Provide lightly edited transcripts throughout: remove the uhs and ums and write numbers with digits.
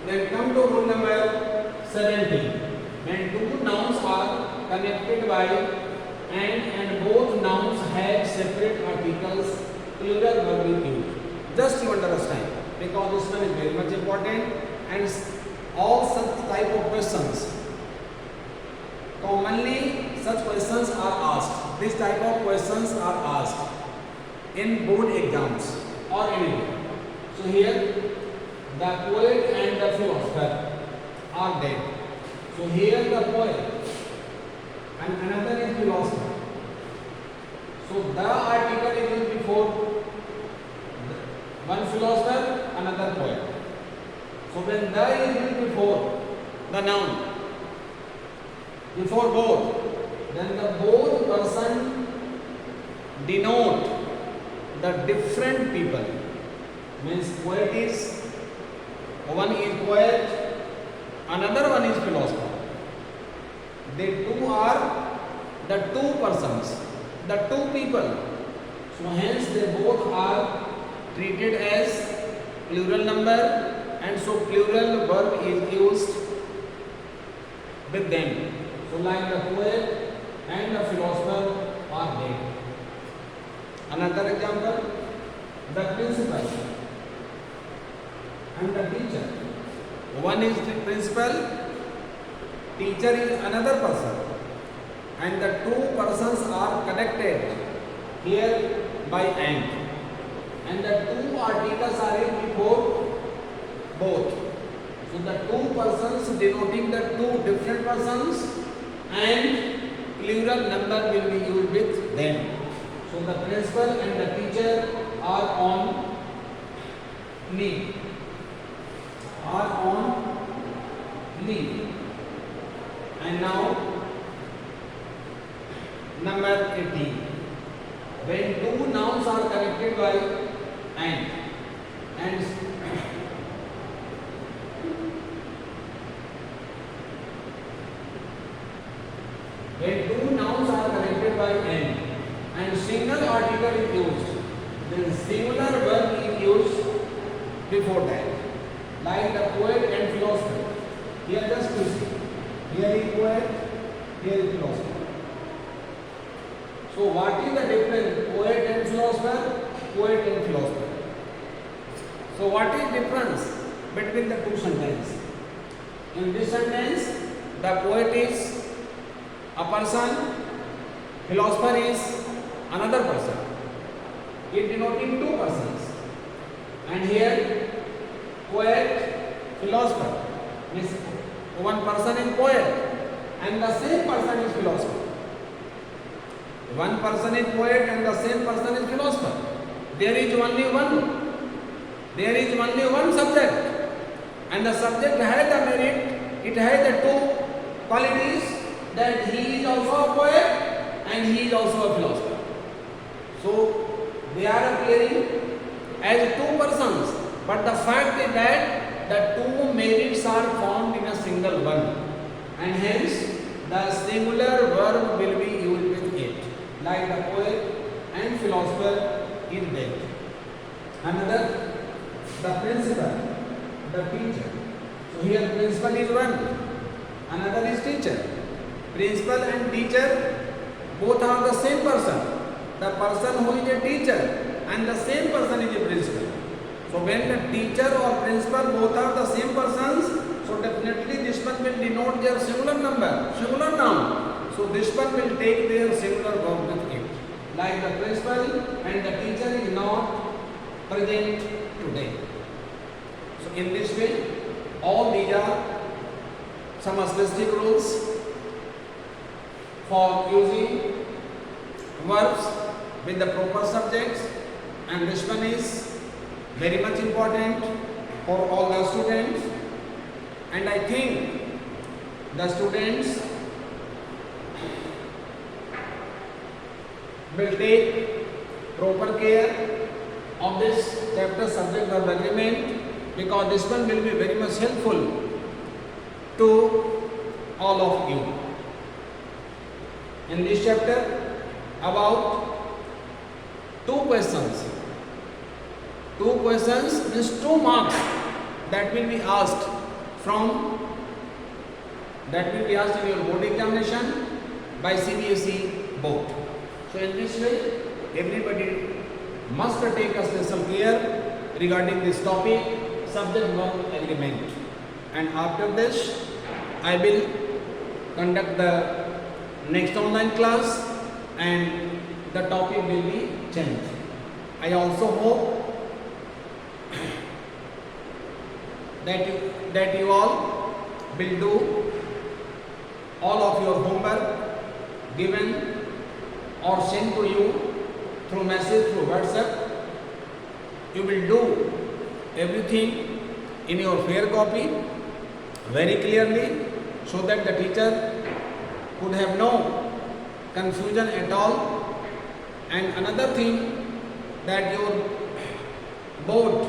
Then come to rule number 17. When two nouns are connected by and both nouns have separate articles, plural verb is used. Just you understand, because this one is very much important, and all such type of questions, commonly such questions are asked. This type of questions are asked in board exams or anywhere. So here the poet and the philosopher are dead. So here the poet and another is philosopher. So the article is used before one philosopher, another poet. So when the is used before the noun, before both, then the both person denote the different people. Means poet is, one is poet, another one is philosopher. They two are the two persons, the two people. So hence they both are treated as plural number, and so plural verb is used with them. So like the poet and the philosopher are dead. Another example, the principal and the teacher. One is the principal, teacher is another person, and the two persons are connected here by and the two articles are in before both. So the two persons denoting the two different persons, and plural number will be used with them. So the principal and the teacher are on leave. And now number 18. When two nouns are connected by and when two nouns are connected by and single article is used, then singular verb is used before that. Like the poet and philosopher. Here just to see. Here is poet, here is philosopher. So what is the difference? Poet and philosopher, poet and philosopher. So what is difference between the two sentences? In this sentence, the poet is a person, philosopher is another person. It denoting two persons. And here, poet, philosopher means one person is poet and the same person is philosopher. One person is poet and the same person is philosopher. There is only one subject, and the subject has the merit, it has the two qualities, that he is also a poet and he is also a philosopher. So they are appearing as two persons, but the fact is that the two merits are found in a single one, and hence the singular verb will be used with it. Like the poet and philosopher is dead. Another, the principal, the teacher. So here principal is one, another is teacher. Principal and teacher both are the same person. The person who is a teacher and the same person is a principal. So when the teacher or principal both are the same persons, so definitely this one will denote their singular number, singular noun. So this one will take their singular verb with it. Like the principal and the teacher is not present today. So in this way, all these are some specific rules for using verbs with the proper subjects, and this one is very much important for all the students, and I think the students will take proper care of this chapter subject verb agreement, because this one will be very much helpful to all of you. In this chapter, about two questions. Two questions means 2 marks that will be asked from that will be asked in your board examination by CBSE board. So in this way, everybody must take a special care regarding this topic, subject verb agreement. And after this, I will conduct the next online class and the topic will be changed. I also hope that you all will do all of your homework given or sent to you through message, through WhatsApp. You will do everything in your fair copy very clearly so that the teacher could have no confusion at all. And another thing, that your board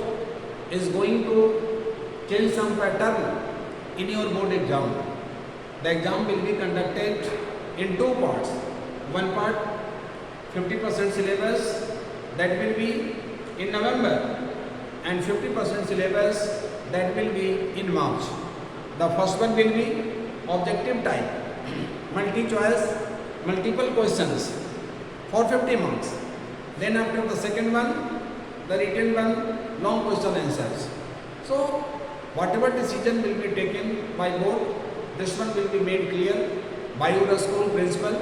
is going to change some pattern in your board exam. The exam will be conducted in two parts. One part 50% syllabus, that will be in November, and 50% syllabus that will be in March. The first one will be objective type, multi-choice, multiple questions for 50 marks. Then after the second one, the written one, long question answers. So whatever decision will be taken by board, this one will be made clear by your school principal,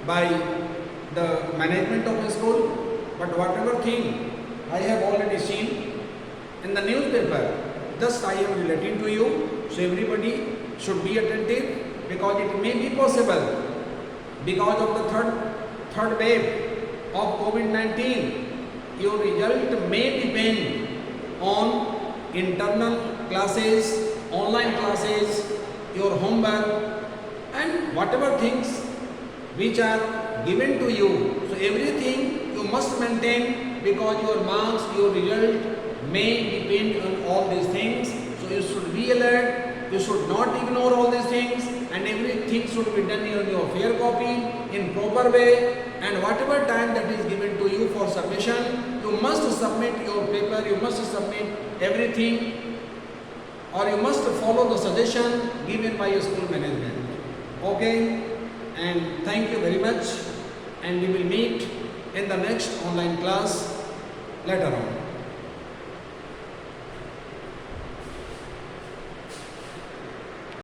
by the management of the school. But whatever thing I have already seen in the newspaper, just I am relating to you. So everybody should be attentive, because it may be possible, because of the third wave of COVID-19, your result may depend on internal classes, online classes, your homework, and whatever things which are given to you. So everything you must maintain, because your marks, your result may depend on all these things. So you should be alert. You should not ignore all these things, and everything should be done in your fair copy in proper way. And whatever time that is given to you for submission, you must submit your paper, you must submit everything, or you must follow the suggestion given by your school management. Okay? And thank you very much, and we will meet in the next online class later on.